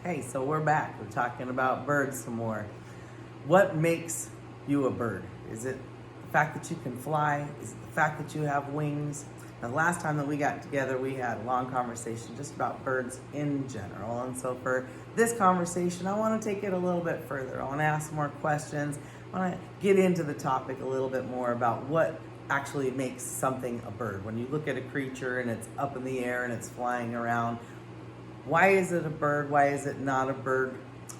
Okay, so we're back. We're talking about birds some more. What makes you a bird? Is it the fact that you can fly? Is it the fact that you have wings? Now, the last time that we got together, we had a long conversation just about birds in general. And so for this conversation, I want to take it a little bit further. I want to ask more questions. I want to get into the topic a little bit more about what actually makes something a bird. When you look at a creature and it's up in the air and it's flying around, why is it a bird? Why is it not a bird?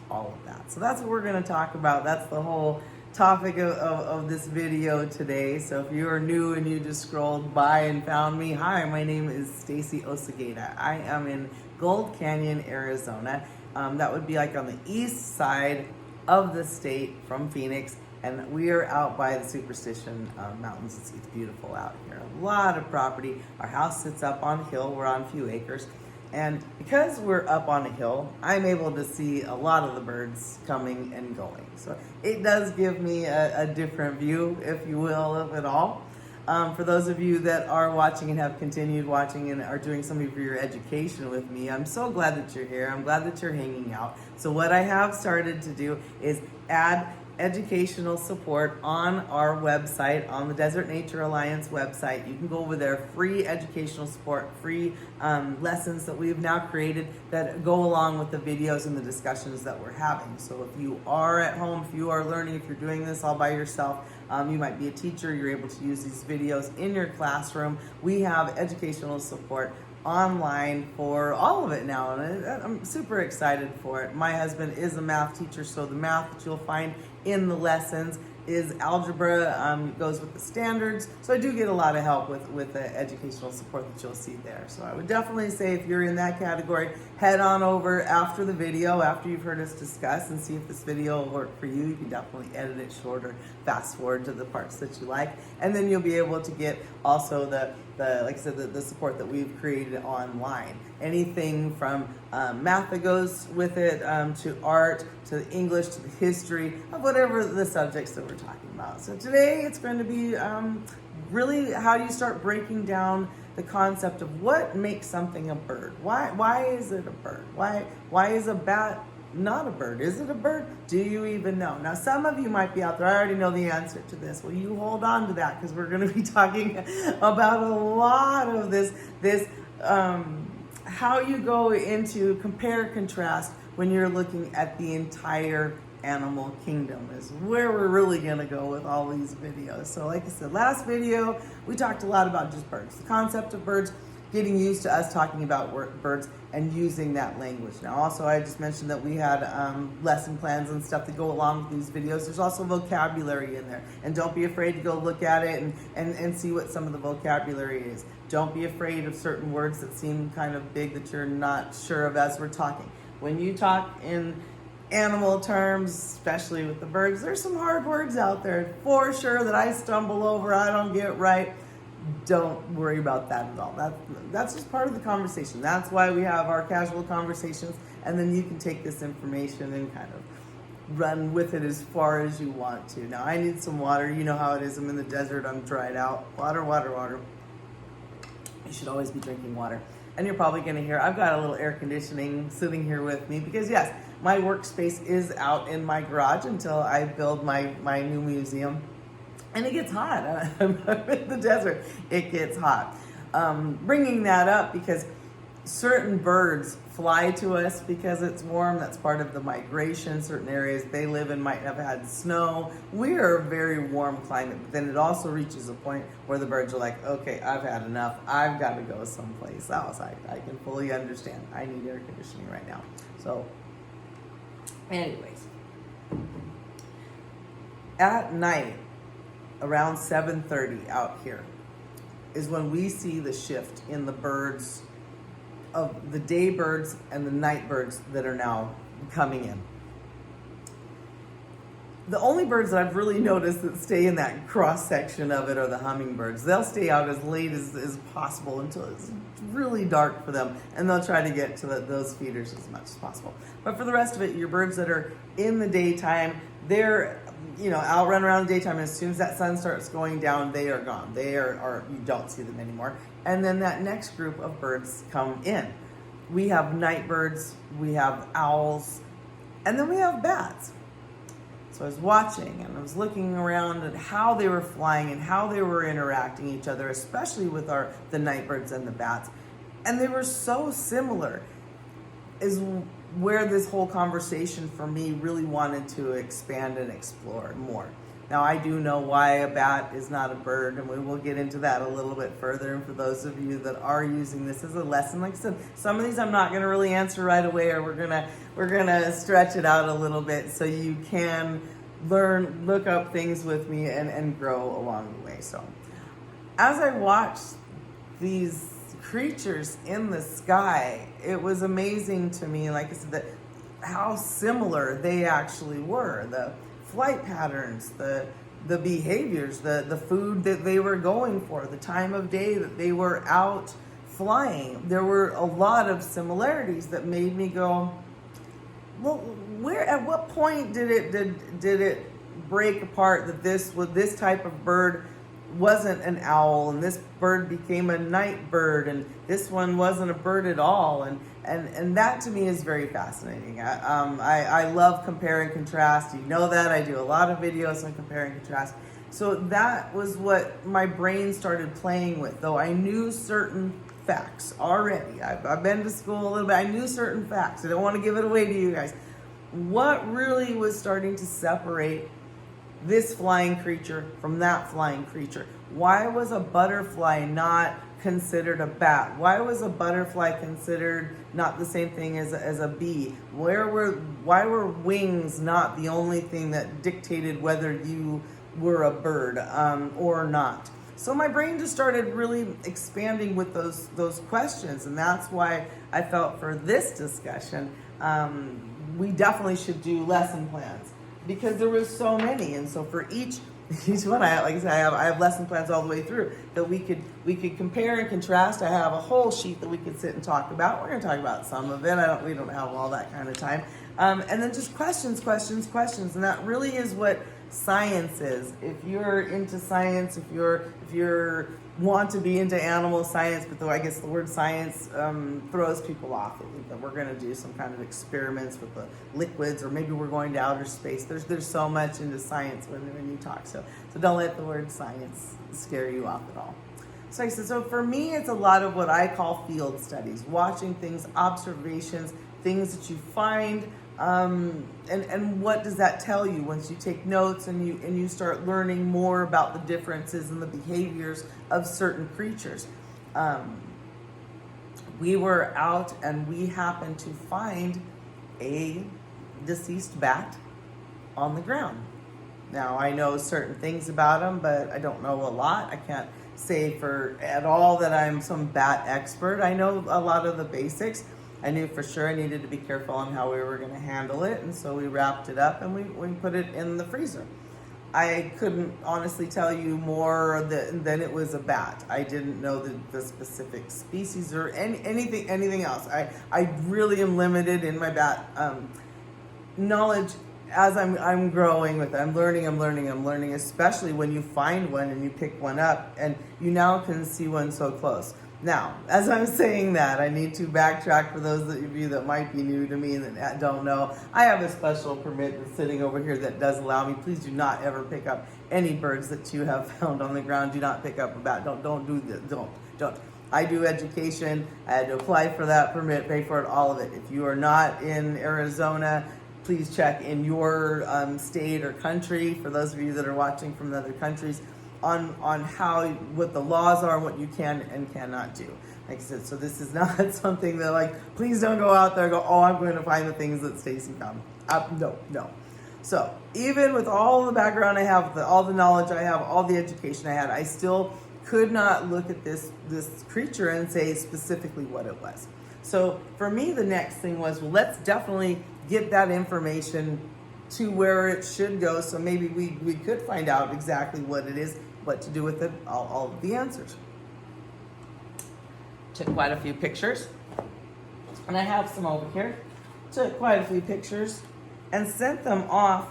All of that. So that's what we're going to talk about. That's the whole topic of this video today. So if you are new and you just scrolled by and found me, hi, my name is Stace Osageda. I am in Gold Canyon, Arizona. That would be like on the east side of the state from Phoenix. And we are out by the Superstition Mountains. It's beautiful out here. A lot of property. Our house sits up on a hill. We're on a few acres. And because we're up on a hill, I'm able to see a lot of the birds coming and going. So it does give me a different view, if you will, of it all. For those of you that are watching and have continued watching and are doing some of your education with me, I'm so glad that you're here. I'm glad that you're hanging out. So what I have started to do is add educational support on our website, on the Desert Nature Alliance website. You can go over there, free educational support, free lessons that we've now created that go along with the videos and the discussions that we're having. So if you are at home, if you are learning, if you're doing this all by yourself, you might be a teacher, you're able to use these videos in your classroom. We have educational support online for all of it now, and I'm super excited for it. My husband is a math teacher, so the math that you'll find in the lessons is algebra, goes with the standards. So I do get a lot of help with the educational support that you'll see there. So I would definitely say if you're in that category, head on over after the video, after you've heard us discuss, and see if this video will work for you. You can definitely edit it short or fast forward to the parts that you like. And then you'll be able to get also the like I said, the support that we've created online. Anything from math that goes with it, to art, to English, to the history of whatever the subjects that we're talking about. So today it's going to be really how do you start breaking down the concept of what makes something a bird. Why is it a bird? Why is a bat not a bird? Is it a bird? Do you even know? Now, some of you might be out there, I already know the answer to this. Well, you hold on to that because we're going to be talking about a lot of this how you go into compare contrast when you're looking at the entire animal kingdom is where we're really going to go with all these videos. So like I said, last video, we talked a lot about just birds, the concept of birds, getting used to us talking about birds and using that language. Now, also, I just mentioned that we had lesson plans and stuff that go along with these videos. There's also vocabulary in there. And don't be afraid to go look at it and see what some of the vocabulary is. Don't be afraid of certain words that seem kind of big that you're not sure of as we're talking. When you talk in animal terms, especially with the birds, there's some hard words out there for sure that I stumble over, I don't get right. Don't worry about that at all. That's just part of the conversation. That's why we have our casual conversations, and then you can take this information and kind of run with it as far as you want to. Now, I need some water. You know how it is. I'm in the desert. I'm dried out. Water, water, water. You should always be drinking water. And you're probably going to hear, I've got a little air conditioning sitting here with me because, yes, my workspace is out in my garage until I build my new museum. And it gets hot. I'm in the desert. It gets hot. Bringing that up because certain birds fly to us because it's warm. That's part of the migration. Certain areas they live in might have had snow. We are a very warm climate, but then it also reaches a point where the birds are like, okay, I've had enough. I've got to go someplace else. I can fully understand. I need air conditioning right now. So anyways, at night, around 7:30 out here is when we see the shift in the birds, of the day birds and the night birds that are now coming in. The only birds that I've really noticed that stay in that cross section of it are the hummingbirds. They'll stay out as late as possible until it's really dark for them, and they'll try to get to those feeders as much as possible. But for the rest of it, your birds that are in the daytime, they're out run around in the daytime, and as soon as that sun starts going down, they are gone. They are you don't see them anymore. And then that next group of birds come in. we have night birds, we have owls, and then we have bats. So I was watching and I was looking around at how they were flying and how they were interacting each other, especially with the night birds and the bats. And they were so similar, is where this whole conversation for me really wanted to expand and explore more. Now, I do know why a bat is not a bird, and we will get into that a little bit further. And for those of you that are using this as a lesson, like I said, some of these I'm not going to really answer right away, or we're gonna stretch it out a little bit so you can learn, look up things with me, and grow along the way. So, as I watched these creatures in the sky, it was amazing to me, like I said, how similar they actually were. The flight patterns, the behaviors, the food that they were going for, the time of day that they were out flying. There were a lot of similarities that made me go, well, at what point did it break apart that this type of bird wasn't an owl, and this bird became a night bird, and this one wasn't a bird at all, and that to me is very fascinating. I love compare and contrast. You know that I do a lot of videos on compare and contrast. So that was what my brain started playing with, though I knew certain facts already. I've been to school a little bit. I knew certain facts. I don't want to give it away to you guys. What really was starting to separate this flying creature from that flying creature? Why was a butterfly not considered a bat? Why was a butterfly considered not the same thing as a bee? Why were wings not the only thing that dictated whether you were a bird or not? So my brain just started really expanding with those questions, and that's why I felt for this discussion we definitely should do lesson plans, because there was so many. And so for each one, I have lesson plans all the way through that we could compare and contrast. I have a whole sheet that we could sit and talk about. We're going to talk about some of it. We don't have all that kind of time. And then just questions. And that really is what science is. If you're into science, if you're want to be into animal science, but though I guess the word science throws people off. They think that we're going to do some kind of experiments with the liquids, or maybe we're going to outer space. There's so much into science when you talk. So don't let the word science scare you off at all. So like I said, so for me, it's a lot of what I call field studies, watching things, observations, things that you find. And what does that tell you once you take notes and you start learning more about the differences in the behaviors of certain creatures? We were out and we happened to find a deceased bat on the ground. Now, I know certain things about them, but I don't know a lot. I can't say at all that I'm some bat expert. I know a lot of the basics. I knew for sure I needed to be careful on how we were going to handle it, and so we wrapped it up and we put it in the freezer. I couldn't honestly tell you more than it was a bat. I didn't know the specific species or anything else. I really am limited in my bat knowledge as I'm growing with it. I'm learning, especially when you find one and you pick one up and you now can see one so close. Now, as I'm saying that, I need to backtrack for those of you that might be new to me and that don't know. I have a special permit that's sitting over here that does allow me. Please do not ever pick up any birds that you have found on the ground. Do not pick up a bat. Don't do this. Don't. I do education. I had to apply for that permit, pay for it, all of it. If you are not in Arizona, please check in your state or country. For those of you that are watching from other countries, on what the laws are, what you can and cannot do. Like I said, so this is not something that please don't go out there and go, oh, I'm going to find the things that Stacy found. No. So even with all the background I have, all the knowledge I have, all the education I had, I still could not look at this creature and say specifically what it was. So for me, the next thing was, well, let's definitely get that information to where it should go, so maybe we could find out exactly what it is, what to do with it, all of the answers. Took quite a few pictures, and I have some over here. Took quite a few pictures and sent them off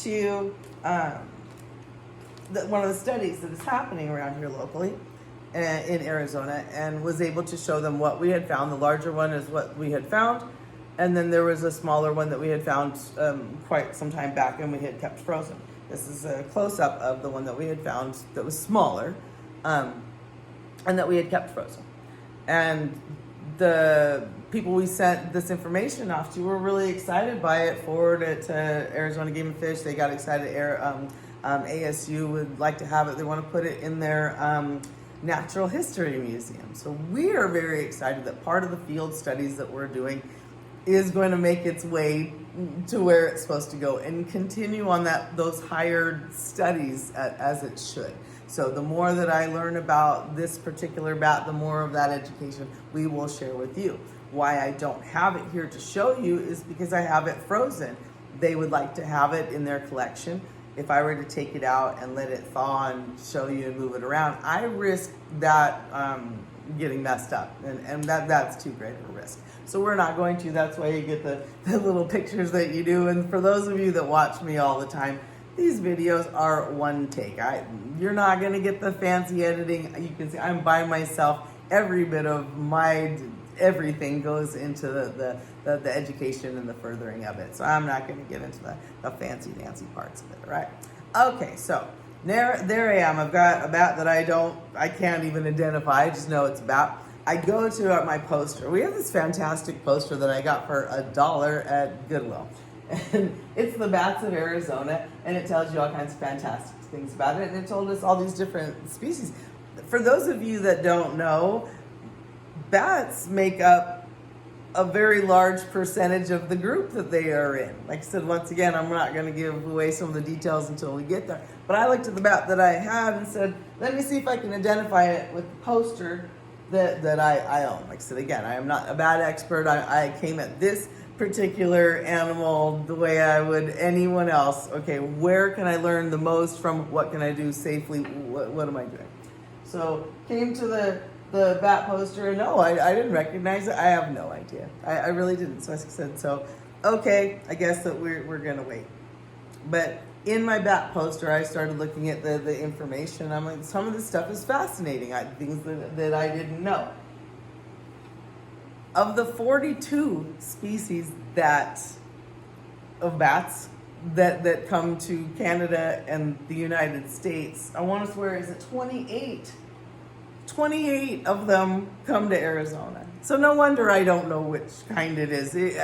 to one of the studies that is happening around here locally. in Arizona, and was able to show them what we had found. The larger one is what we had found, and then there was a smaller one that we had found quite some time back, and we had kept frozen. This is a close-up of the one that we had found that was smaller, and that we had kept frozen. And the people we sent this information off to were really excited by it, forwarded it to Arizona Game and Fish. They got excited. ASU would like to have it. They want to put it in their Natural History Museum. So we are very excited that part of the field studies that we're doing is going to make its way to where it's supposed to go and continue on those higher studies as it should. So the more that I learn about this particular bat, the more of that education we will share with you. Why I don't have it here to show you is because I have it frozen. They would like to have it in their collection. If I were to take it out and let it thaw and show you and move it around, I risk that getting messed up, and that's too great of a risk. So we're not going to. That's why you get the little pictures that you do. And for those of you that watch me all the time, these videos are one take. You're not going to get the fancy editing. You can see I'm by myself. Every bit of my everything goes into the education and the furthering of it. So I'm not going to get into the fancy dancy parts of it, right? Okay, so there I am. I've got a bat that I can't even identify. I just know it's a bat. I go to my poster. We have this fantastic poster that I got for $1 at Goodwill. And it's the bats of Arizona, and it tells you all kinds of fantastic things about it. And it told us all these different species. For those of you that don't know, bats make up a very large percentage of the group that they are in. Like I said, once again, I'm not going to give away some of the details until we get there. But I looked at the bat that I had and said, let me see if I can identify it with the poster that I own. Like I said, again, I am not a bat expert. I came at this particular animal the way I would anyone else. Okay, where can I learn the most from? What can I do safely? What am I doing? So came to the bat poster, and no, I didn't recognize it. I have no idea. I really didn't. So I said, okay, I guess that we're gonna wait. But in my bat poster, I started looking at the information. I'm like, some of this stuff is fascinating. Things that I didn't know. Of the 42 species of bats that come to Canada and the United States, I want to swear, is it 28? 28 of them come to Arizona. So no wonder I don't know which kind it is. It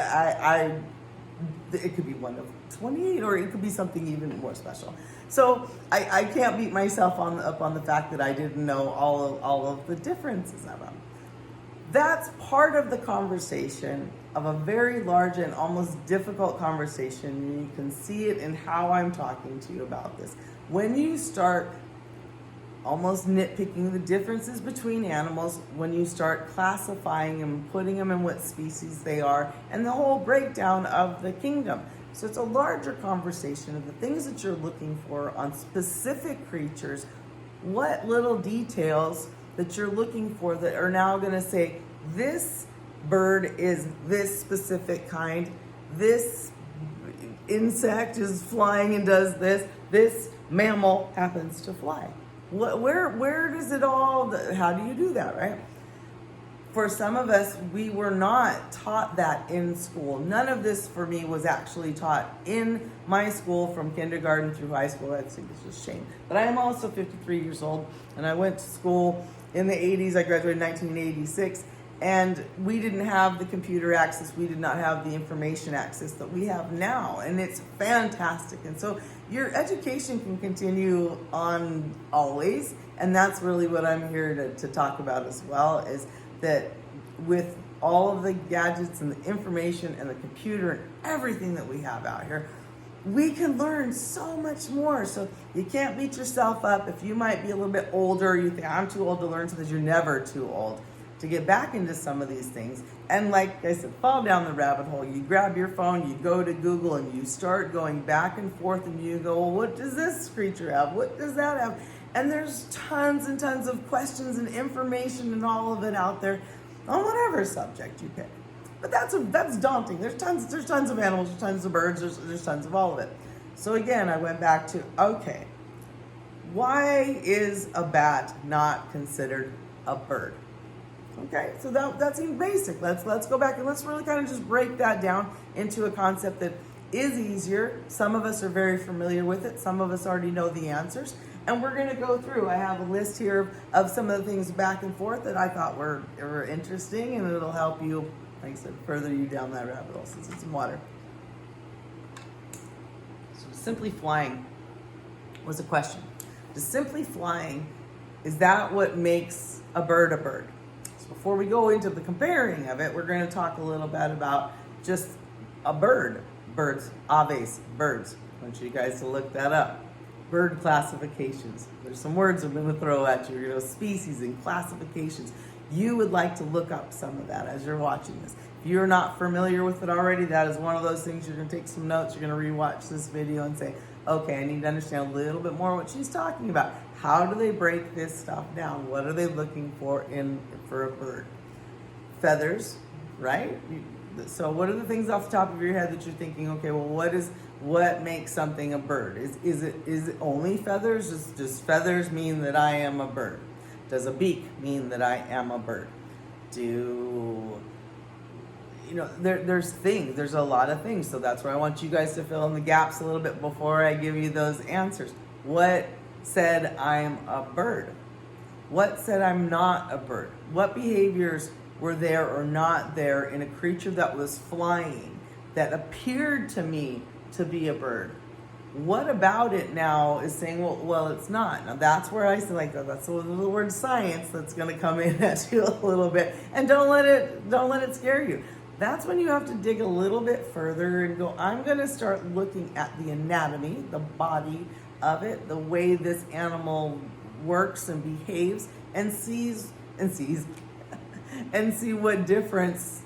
could be one of 28, or it could be something even more special. So I can't beat myself up on the fact that I didn't know all of the differences of them. That's part of the conversation of a very large and almost difficult conversation. You can see it in how I'm talking to you about this. When you start almost nitpicking the differences between animals, when you start classifying them, putting them in what species they are, and the whole breakdown of the kingdom. So it's a larger conversation of the things that you're looking for on specific creatures, what little details that you're looking for that are now going to say, this bird is this specific kind, this insect is flying and does this, this mammal happens to fly. Where does it all, how do you do that, right? For some of us, we were not taught that in school. None of this for me was actually taught in my school from kindergarten through high school. I think it's just a shame. But I am also 53 years old, and I went to school in the 80s. I graduated in 1986, and we didn't have the computer access. We did not have the information access that we have now, and it's fantastic. And so your education can continue on always, and that's really what I'm here to talk about as well, is that with all of the gadgets and the information and the computer and everything that we have out here, we can learn so much more. So you can't beat yourself up. If you might be a little bit older, you think, I'm too old to learn something. You're never too old to get back into some of these things. And like I said, fall down the rabbit hole. You grab your phone, you go to Google, and you start going back and forth, and you go, well, what does this creature have? What does that have? And there's tons and tons of questions and information and all of it out there on whatever subject you pick. But that's daunting. There's tons of animals, there's tons of birds, there's tons of all of it. So again, I went back to, okay, Why is a bat not considered a bird? Okay, so that seems basic. Let's go back and let's really kind of just break that down into a concept that is easier. Some of us are very familiar with it. Some of us already know the answers. And we're going to go through. I have a list here of some of the things back and forth that I thought were interesting, and it'll help you, like I said, further you down that rabbit hole. So let's get some water. So simply flying was a question. Does simply flying, is that what makes a bird a bird? So before we go into the comparing of it, we're going to talk a little bit about just a bird. Birds, aves, birds. I want you guys to look that up. Bird classifications. There's some words I'm going to throw at you. You know, species and classifications. You would like to look up some of that as you're watching this. If you're not familiar with it already, that is one of those things. You're going to take some notes. You're going to rewatch this video and say, okay, I need to understand a little bit more what she's talking about. How do they break this stuff down? What are they looking for for a bird? Feathers, right? So what are the things off the top of your head that you're thinking, okay, well, what makes something a bird? Is it only feathers? Does feathers mean that I am a bird? Does a beak mean that I am a bird? There's a lot of things. So that's where I want you guys to fill in the gaps a little bit before I give you those answers. What said I'm a bird? What said I'm not a bird? What behaviors were there or not there in a creature that was flying that appeared to me to be a bird? What about it now is saying, well, it's not. Now that's where I say, like, that's the word science that's going to come in at you a little bit, and don't let it scare you. That's when you have to dig a little bit further and go, I'm going to start looking at the anatomy, the body of it, the way this animal works and behaves, and sees and see what difference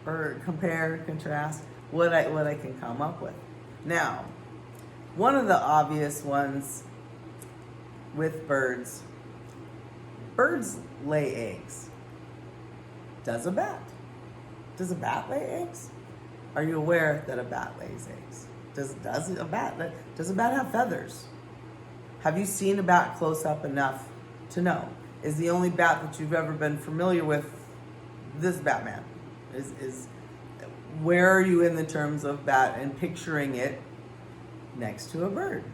or compare, contrast, what I can come up with. Now, one of the obvious ones with birds lay eggs. Does a bat lay eggs? Are you aware that a bat lays eggs? Does a bat have feathers? Have you seen a bat close up enough to know? Is the only bat that you've ever been familiar with this Batman? Is where are you in the terms of bat and picturing it next to a bird?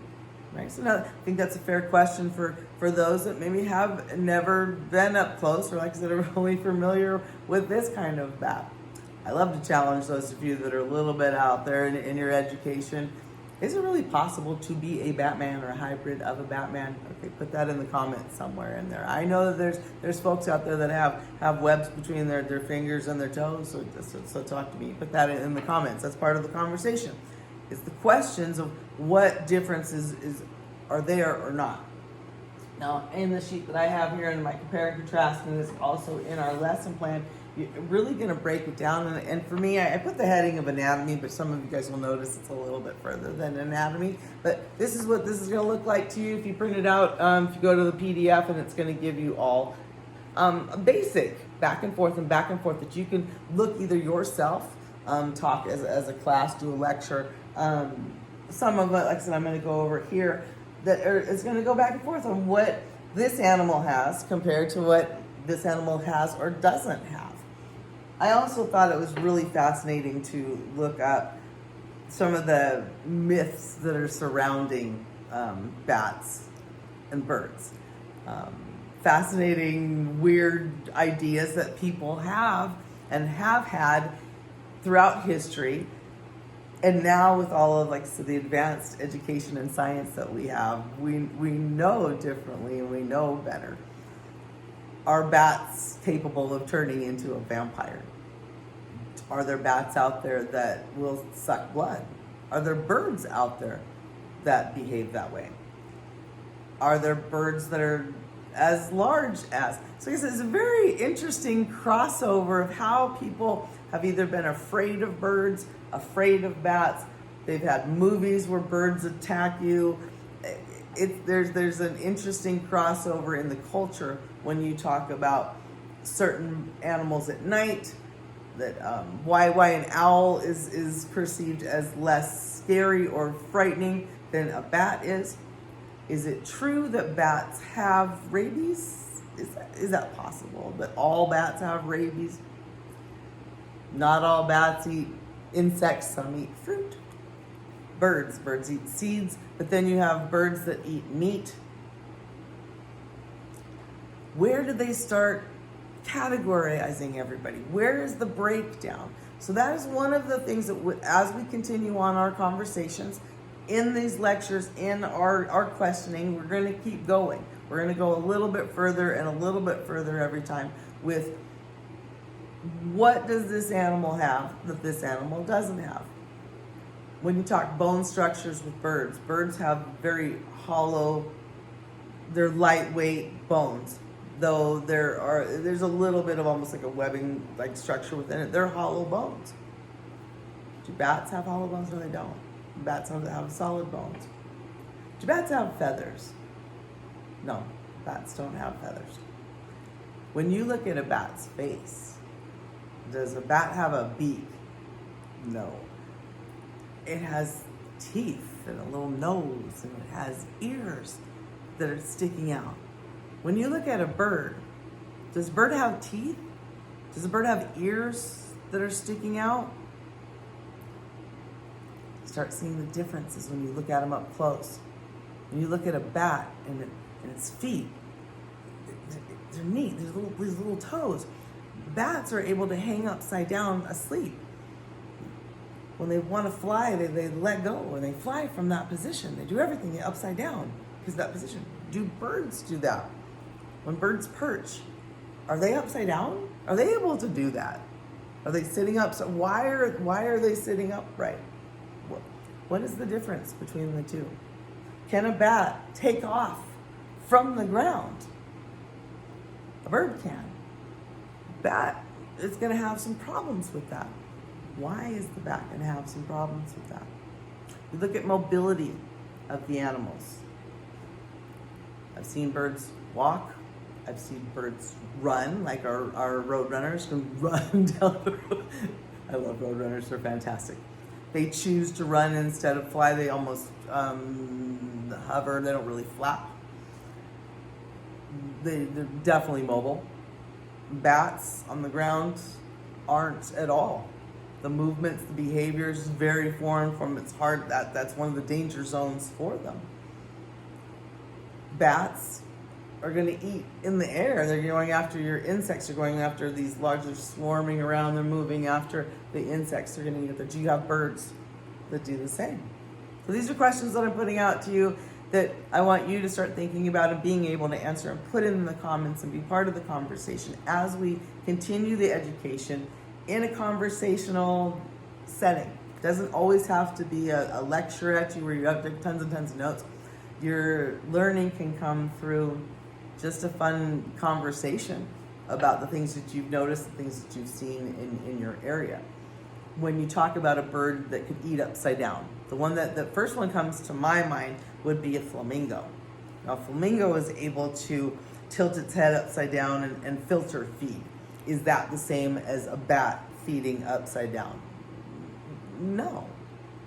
Right. So now, I think that's a fair question for those that maybe have never been up close, or like I said, are only familiar with this kind of bat. I love to challenge those of you that are a little bit out there in your education. Is it really possible to be a Batman or a hybrid of a Batman? Okay, put that in the comments somewhere in there. I know that there's folks out there that have webs between their fingers and their toes, so talk to me. Put that in the comments. That's part of the conversation. It's the questions of what differences are there or not. Now, in the sheet that I have here in my compare and contrast, and it's also in our lesson plan, you're really going to break it down. And for me, I put the heading of anatomy, but some of you guys will notice it's a little bit further than anatomy. But this is what this is going to look like to you if you print it out, if you go to the PDF, and it's going to give you all a basic back and forth that you can look either yourself, talk as a class, do a lecture. Some of it, like I said, I'm going to go over here, it's going to go back and forth on what this animal has compared to what this animal has or doesn't have. I also thought it was really fascinating to look up some of the myths that are surrounding bats and birds. Fascinating, weird ideas that people have and have had throughout history. And now with all of, like, so the advanced education and science that we have, we know differently and we know better. Are bats capable of turning into a vampire? Are there bats out there that will suck blood? Are there birds out there that behave that way? Are there birds that are as large as? So I guess it's a very interesting crossover of how people have either been afraid of birds, afraid of bats. They've had movies where birds attack you. There's an interesting crossover in the culture when you talk about certain animals at night. That why an owl is perceived as less scary or frightening than a bat is. Is it true that bats have rabies? Is that possible? That all bats have rabies? Not all bats eat insects, some eat fruit. Birds eat seeds, but then you have birds that eat meat. Where do they start categorizing everybody? Where is the breakdown? So that is one of the things that as we continue on our conversations, in these lectures, in our questioning, we're going to keep going. We're going to go a little bit further and a little bit further every time with what does this animal have that this animal doesn't have. When you talk bone structures with birds have very hollow, they're lightweight bones. Though there's a little bit of almost like a webbing like structure within it. They're hollow bones. Do bats have hollow bones? No, they don't. Bats have solid bones. Do bats have feathers? No, bats don't have feathers. When you look at a bat's face, does a bat have a beak? No. It has teeth and a little nose, and it has ears that are sticking out. When you look at a bird, does a bird have teeth? Does a bird have ears that are sticking out? Start seeing the differences when you look at them up close. When you look at a bat and its feet, they're neat. There's these little toes. Bats are able to hang upside down asleep. When they want to fly, they let go and they fly from that position. They do everything upside down because that position. Do birds do that? When birds perch, are they upside down? Are they able to do that? Are they sitting up? So why are they sitting upright? What is the difference between the two? Can a bat take off from the ground? A bird can. Bat is going to have some problems with that. Why is the bat going to have some problems with that? You look at mobility of the animals. I've seen birds walk. I've seen birds run, like our road runners can run down the road. I love road runners, they're fantastic. They choose to run instead of fly. They almost hover, they don't really flap. They're definitely mobile. Bats on the ground aren't at all. The movements, the behaviors vary from its heart. That's one of the danger zones for them. Bats are going to eat in the air. They're going after your insects. They're going after these large, they're swarming around. They're moving after the insects. They're going to eat it. Do you have birds that do the same? So these are questions that I'm putting out to you that I want you to start thinking about and being able to answer and put in the comments and be part of the conversation as we continue the education in a conversational setting. It doesn't always have to be a lecture at you where you have tons and tons of notes. Your learning can come through just a fun conversation about the things that you've noticed, the things that you've seen in your area. When you talk about a bird that could eat upside down, the first one comes to my mind would be a flamingo. Now, a flamingo is able to tilt its head upside down and filter feed. Is that the same as a bat feeding upside down? No.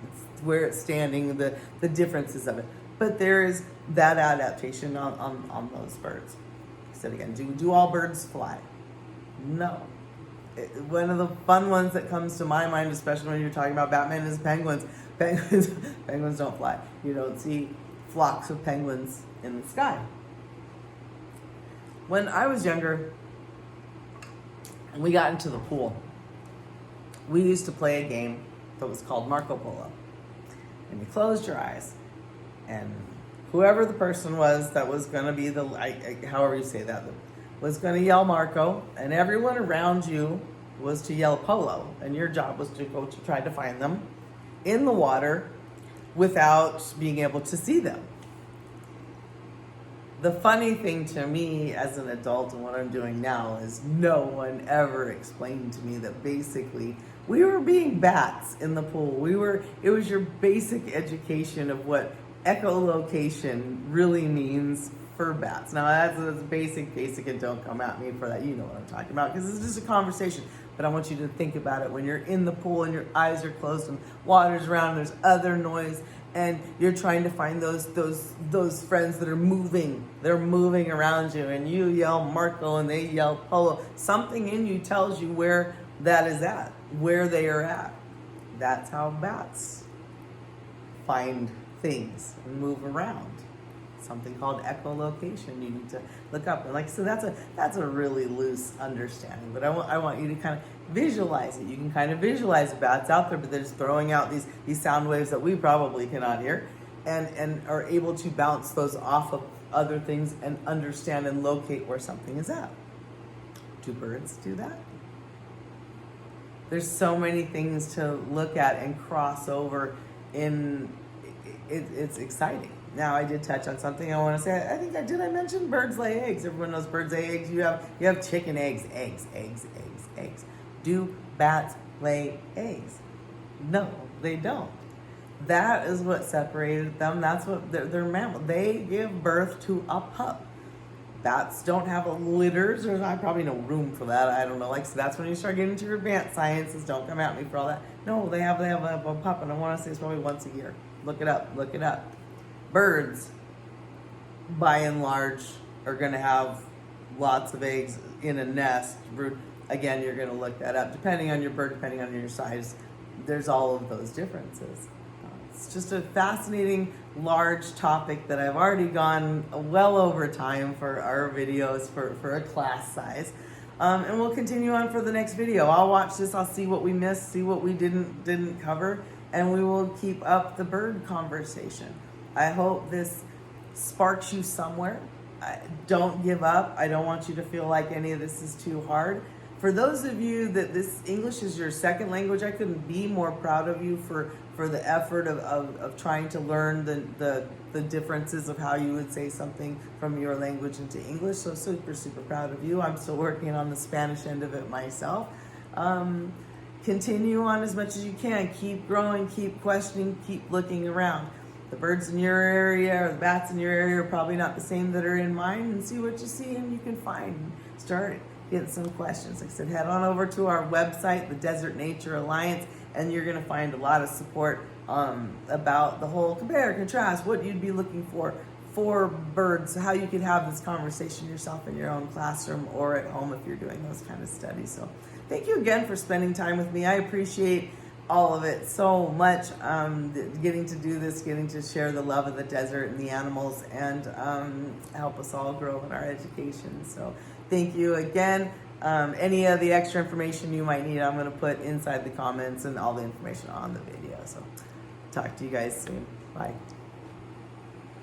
It's where it's standing, the differences of it. But there is that adaptation on those birds. I said again, do all birds fly? No. One of the fun ones that comes to my mind, especially when you're talking about Batman, is penguins. Penguins don't fly. You don't see flocks of penguins in the sky. When I was younger, and we got into the pool, we used to play a game that was called Marco Polo. And you closed your eyes, and whoever the person was that was going to be however you say that, was going to yell Marco, and everyone around you was to yell Polo, and your job was to go to try to find them in the water without being able to see them. The funny thing to me as an adult and what I'm doing now is no one ever explained to me that basically we were being bats in the pool. It was your basic education of what echolocation really means for bats. Now that's basic, and don't come at me for that. You know what I'm talking about, because it's just a conversation. But I want you to think about it when you're in the pool and your eyes are closed and water's around, and there's other noise, and you're trying to find those friends that are moving. They're moving around you, and you yell Marco and they yell Polo. Something in you tells you where that is at, where they are at. That's how bats find things and move around. Something called echolocation you need to look up. And like, so that's a really loose understanding, but I want you to kind of visualize it. You can kind of visualize bats out there, but they're just throwing out these sound waves that we probably cannot hear, and are able to bounce those off of other things and understand and locate where something is at. Do birds do that? There's so many things to look at and cross over in. It's exciting. Now, I did touch on something I want to say. I mention birds lay eggs. Everyone knows birds lay eggs. You have chicken eggs. Do bats lay eggs? No, they don't. That is what separated them. That's what they're mammals. They give birth to a pup. Bats don't have a litters. There's probably no room for that. I don't know. Like, so that's when you start getting into your advanced sciences. Don't come at me for all that. No, they have a pup, and I want to say it's probably once a year. Look it up. Birds, by and large, are going to have lots of eggs in a nest. Again, you're going to look that up. Depending on your bird, depending on your size, there's all of those differences. It's just a fascinating, large topic that I've already gone well over time for our videos for a class size. And we'll continue on for the next video. I'll watch this. I'll see what we missed, see what we didn't cover, and we will keep up the bird conversation. I hope this sparks you somewhere. Don't give up. I don't want you to feel like any of this is too hard. For those of you that this English is your second language, I couldn't be more proud of you for the effort of trying to learn the differences of how you would say something from your language into English. So super, super proud of you. I'm still working on the Spanish end of it myself. Continue on as much as you can. Keep growing, keep questioning, keep looking around. The birds in your area or the bats in your area are probably not the same that are in mine, and see what you see and you can find. Start getting some questions. Like I said, head on over to our website, the Desert Nature Alliance, and you're going to find a lot of support about the whole compare, contrast, what you'd be looking for birds, how you could have this conversation yourself in your own classroom or at home if you're doing those kind of studies. So thank you again for spending time with me. I appreciate all of it so much, getting to do this, getting to share the love of the desert and the animals, and help us all grow in our education. So thank you again. Any of the extra information you might need, I'm going to put inside the comments and all the information on the video. So talk to you guys soon. Bye.